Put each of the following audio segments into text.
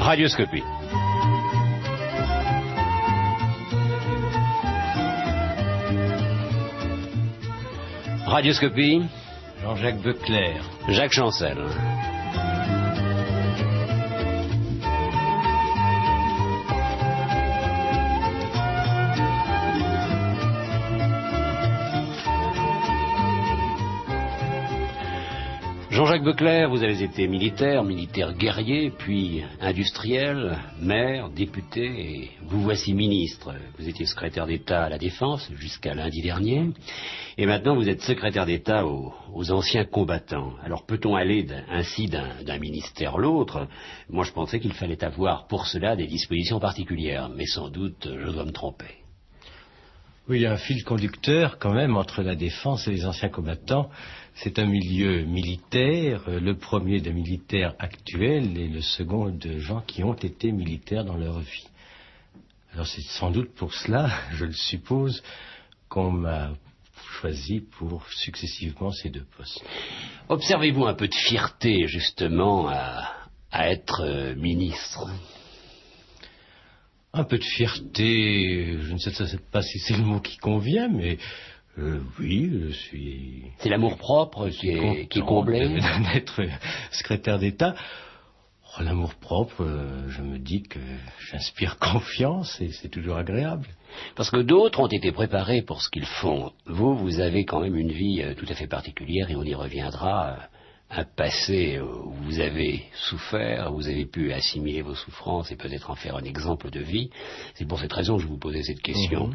Radioscopie. Radioscopie. Jean-Jacques Beuclair. Jacques Chancel. Jean-Jacques Beuclair, vous avez été militaire guerrier, puis industriel, maire, député, et vous voici ministre. Vous étiez secrétaire d'État à la Défense jusqu'à lundi dernier, et maintenant vous êtes secrétaire d'État aux anciens combattants. Alors peut-on aller ainsi d'un ministère à l'autre? Moi je pensais qu'il fallait avoir pour cela des dispositions particulières, mais sans doute je dois me tromper. Oui, il y a un fil conducteur quand même entre la défense et les anciens combattants. C'est un milieu militaire, le premier de militaires actuels et le second de gens qui ont été militaires dans leur vie. Alors c'est sans doute pour cela, je le suppose, qu'on m'a choisi pour successivement ces deux postes. Observez-vous un peu de fierté justement à être ministre? Un peu de fierté, je ne sais pas si c'est le mot qui convient, mais oui, je suis... C'est l'amour-propre qui est comblé d'être secrétaire d'État. Oh, l'amour-propre, je me dis que j'inspire confiance et c'est toujours agréable. Parce que d'autres ont été préparés pour ce qu'ils font. Vous avez quand même une vie tout à fait particulière et on y reviendra. Un passé où vous avez souffert, où vous avez pu assimiler vos souffrances et peut-être en faire un exemple de vie. C'est pour cette raison que je vous posais cette question.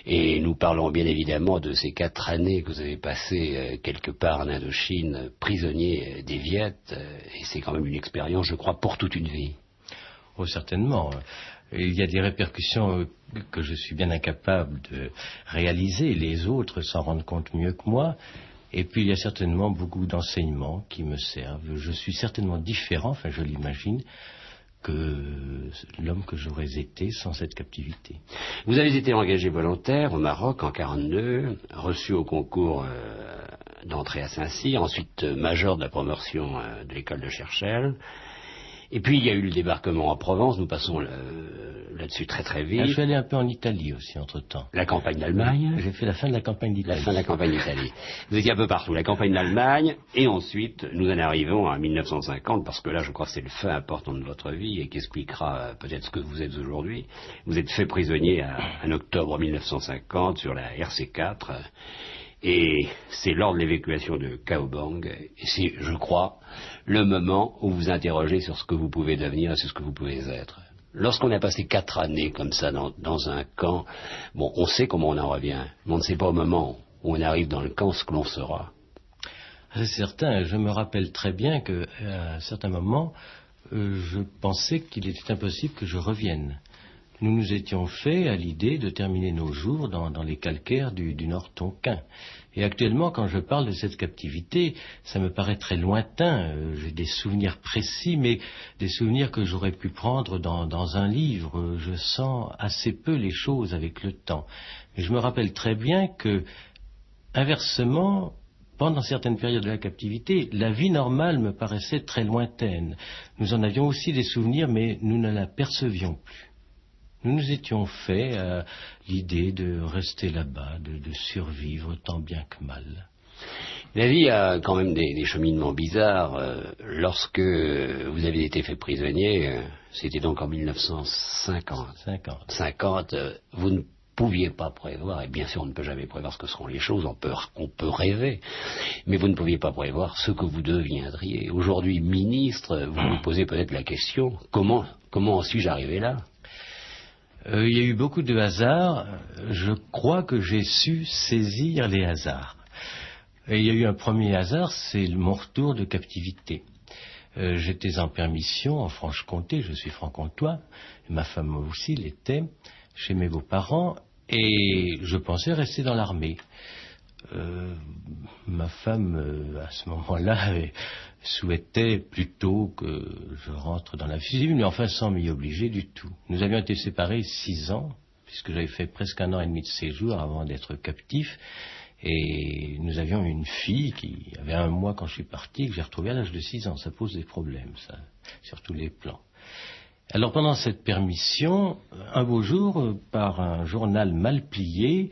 Et nous parlons bien évidemment de ces 4 années que vous avez passées quelque part en Indochine, prisonnier des Viettes, et c'est quand même une expérience, je crois, pour toute une vie. Oh, certainement. Il y a des répercussions que je suis bien incapable de réaliser, les autres s'en rendent compte mieux que moi. Et puis il y a certainement beaucoup d'enseignements qui me servent. Je suis certainement différent, enfin je l'imagine, que l'homme que j'aurais été sans cette captivité. Vous avez été engagé volontaire au Maroc en 1942, reçu au concours d'entrée à Saint-Cyr, ensuite major de la promotion de l'école de Cherchel. Et puis il y a eu le débarquement en Provence, nous passons là-dessus très très vite. Je suis allé un peu en Italie aussi entre-temps. La campagne d'Allemagne. J'ai fait la fin de la campagne d'Italie. La fin de la campagne d'Italie. Vous étiez un peu partout, la campagne d'Allemagne, et ensuite nous en arrivons à 1950, parce que là je crois que c'est le fait important de votre vie et qui expliquera peut-être ce que vous êtes aujourd'hui. Vous êtes fait prisonnier en octobre 1950 sur la RC4. Et c'est lors de l'évacuation de Kaobang, et c'est, je crois, le moment où vous interrogez sur ce que vous pouvez devenir et sur ce que vous pouvez être. Lorsqu'on a passé 4 années comme ça dans un camp, bon, on sait comment on en revient, mais on ne sait pas au moment où on arrive dans le camp ce que l'on sera. C'est certain, je me rappelle très bien qu'à un certain moment, je pensais qu'il était impossible que je revienne. Nous nous étions fait à l'idée de terminer nos jours dans les calcaires du Nord Tonkin. Et actuellement, quand je parle de cette captivité, ça me paraît très lointain. J'ai des souvenirs précis, mais des souvenirs que j'aurais pu prendre dans un livre. Je sens assez peu les choses avec le temps. Mais je me rappelle très bien que, inversement, pendant certaines périodes de la captivité, la vie normale me paraissait très lointaine. Nous en avions aussi des souvenirs, mais nous ne la percevions plus. Nous nous étions fait à l'idée de rester là-bas, de survivre tant bien que mal. La vie a quand même des cheminements bizarres. Lorsque vous avez été fait prisonnier, c'était donc en 1950. 50, vous ne pouviez pas prévoir, et bien sûr on ne peut jamais prévoir ce que seront les choses, on peut rêver, mais vous ne pouviez pas prévoir ce que vous deviendriez. Aujourd'hui, ministre, vous vous posez peut-être la question, comment suis-je arrivé là ? Il y a eu beaucoup de hasards. Je crois que j'ai su saisir les hasards. Et il y a eu un premier hasard, c'est mon retour de captivité. J'étais en permission en Franche-Comté, je suis franc-comtois, ma femme aussi l'était, chez mes beaux-parents, et je pensais rester dans l'armée. Ma femme, à ce moment-là, souhaitait plutôt que je rentre dans la vie civile, mais enfin sans m'y obliger du tout. Nous avions été séparés 6 ans, puisque j'avais fait presque 1 an et demi de séjour avant d'être captif, et nous avions une fille qui avait 1 mois quand je suis parti, que j'ai retrouvée à l'âge de 6 ans. Ça pose des problèmes, ça, sur tous les plans. Alors pendant cette permission, un beau jour, par un journal mal plié,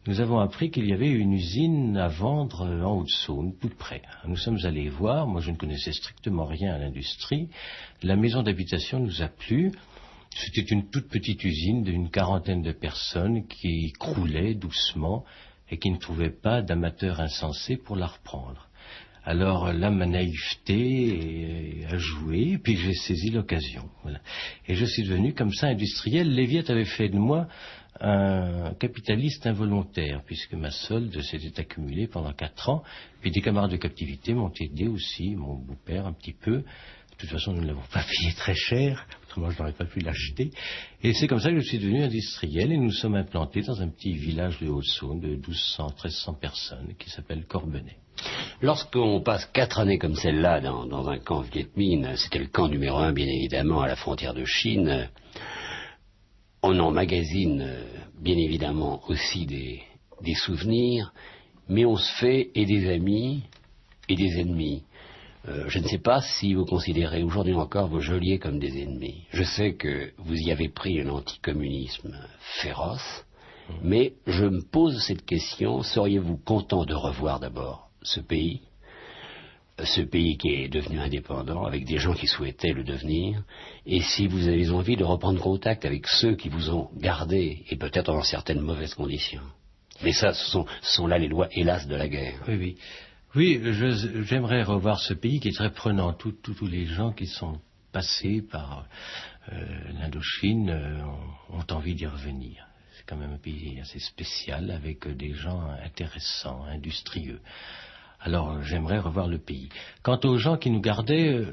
nous avons appris qu'il y avait une usine à vendre en Haute-Saône, tout près. Nous sommes allés voir, moi je ne connaissais strictement rien à l'industrie, la maison d'habitation nous a plu. C'était une toute petite usine d'une 40aine de personnes qui croulait doucement et qui ne trouvaient pas d'amateurs insensés pour la reprendre. Alors là, ma naïveté a joué, et puis j'ai saisi l'occasion. Voilà. Et je suis devenu comme ça industriel. Léviette avait fait de moi un capitaliste involontaire, puisque ma solde s'était accumulée pendant 4 ans, puis des camarades de captivité m'ont aidé aussi, mon beau-père un petit peu. De toute façon, nous ne l'avons pas payé très cher, autrement je n'aurais pas pu l'acheter. Et c'est comme ça que je suis devenu industriel, et nous sommes implantés dans un petit village de Haute-Saône de 1200-1300 personnes, qui s'appelle Corbenay. Lorsqu'on passe 4 années comme celle-là dans un camp Viet Minh, c'était le camp numéro 1, bien évidemment, à la frontière de Chine, on emmagasine bien évidemment aussi des souvenirs, mais on se fait et des amis et des ennemis. Je ne sais pas si vous considérez aujourd'hui encore vos geôliers comme des ennemis. Je sais que vous y avez pris un anticommunisme féroce, mais je me pose cette question, seriez-vous content de revoir d'abord ce pays qui est devenu indépendant, avec des gens qui souhaitaient le devenir, et si vous avez envie de reprendre contact avec ceux qui vous ont gardé, et peut-être dans certaines mauvaises conditions. Mais ça, ce sont là les lois, hélas, de la guerre. Oui, oui. Oui, j'aimerais revoir ce pays qui est très prenant. Tous les gens qui sont passés par l'Indochine ont envie d'y revenir. C'est quand même un pays assez spécial, avec des gens intéressants, industrieux. Alors j'aimerais revoir le pays. Quant aux gens qui nous gardaient,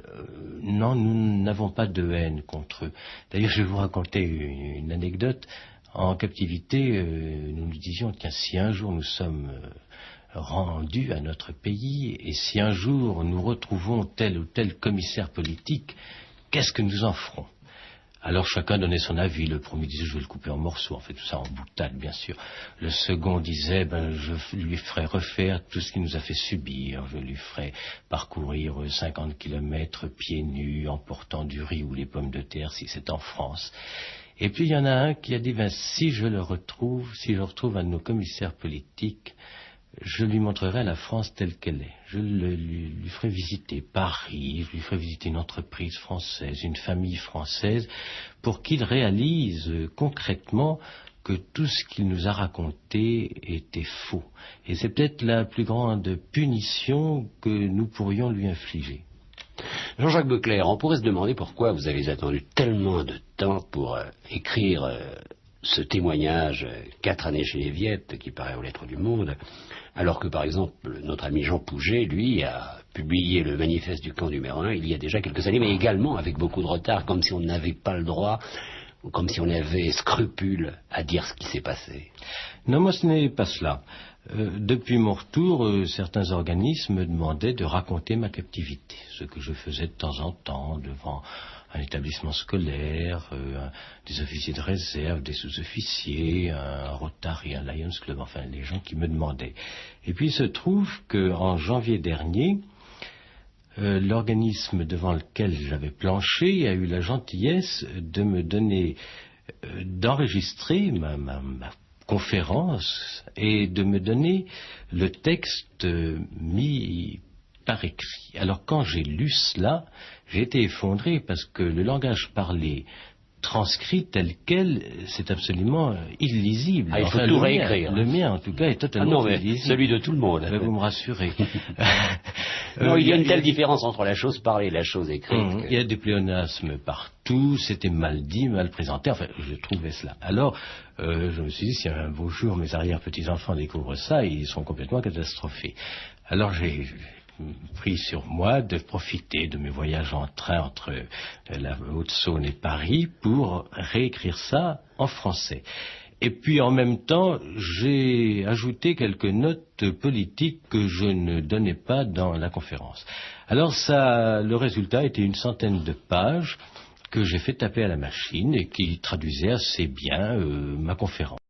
non, nous n'avons pas de haine contre eux. D'ailleurs, je vais vous raconter une anecdote. En captivité, nous nous disions, tiens, si un jour nous sommes rendus à notre pays, et si un jour nous retrouvons tel ou tel commissaire politique, qu'est-ce que nous en ferons? Alors chacun donnait son avis. Le premier disait, je vais le couper en morceaux, en fait tout ça en boutade bien sûr. Le second disait, je lui ferai refaire tout ce qu'il nous a fait subir, je lui ferai parcourir 50 kilomètres pieds nus, en portant du riz ou les pommes de terre si c'est en France. Et puis il y en a un qui a dit, si je retrouve un de nos commissaires politiques, je lui montrerai la France telle qu'elle est. Je lui ferai visiter Paris, je lui ferai visiter une entreprise française, une famille française, pour qu'il réalise concrètement que tout ce qu'il nous a raconté était faux. Et c'est peut-être la plus grande punition que nous pourrions lui infliger. Jean-Jacques Beauclerc, on pourrait se demander pourquoi vous avez attendu tellement de temps pour écrire ce témoignage, 4 années chez les Viettes, qui paraît aux Lettres du Monde, alors que, par exemple, notre ami Jean Pouget, lui, a publié le manifeste du camp numéro 1 il y a déjà quelques années, mais également avec beaucoup de retard, comme si on n'avait pas le droit, ou comme si on avait scrupule à dire ce qui s'est passé. Non, moi ce n'est pas cela. Depuis mon retour, certains organismes me demandaient de raconter ma captivité, ce que je faisais de temps en temps devant un établissement scolaire, des officiers de réserve, des sous-officiers, un Rotary, un Lions Club, enfin les gens qui me demandaient. Et puis il se trouve qu'en janvier dernier, l'organisme devant lequel j'avais planché a eu la gentillesse de me donner, d'enregistrer ma conférence et de me donner le texte mis par écrit. Alors quand j'ai lu cela, j'ai été effondré parce que le langage parlé transcrit tel quel, c'est absolument illisible. Il faut tout réécrire. Le mien, en tout cas, est totalement illisible. Celui de tout le monde. Vous me rassurez. Non, il y a une telle différence entre la chose parlée et la chose écrite. Il y a des pléonasmes partout, c'était mal dit, mal présenté, enfin, je trouvais cela. Alors, je me suis dit, si un beau jour mes arrière-petits-enfants découvrent ça, ils sont complètement catastrophés. Alors j'ai pris sur moi de profiter de mes voyages en train entre la Haute-Saône et Paris pour réécrire ça en français. Et puis en même temps, j'ai ajouté quelques notes politiques que je ne donnais pas dans la conférence. Alors le résultat était une centaine de pages que j'ai fait taper à la machine et qui traduisait assez bien ma conférence.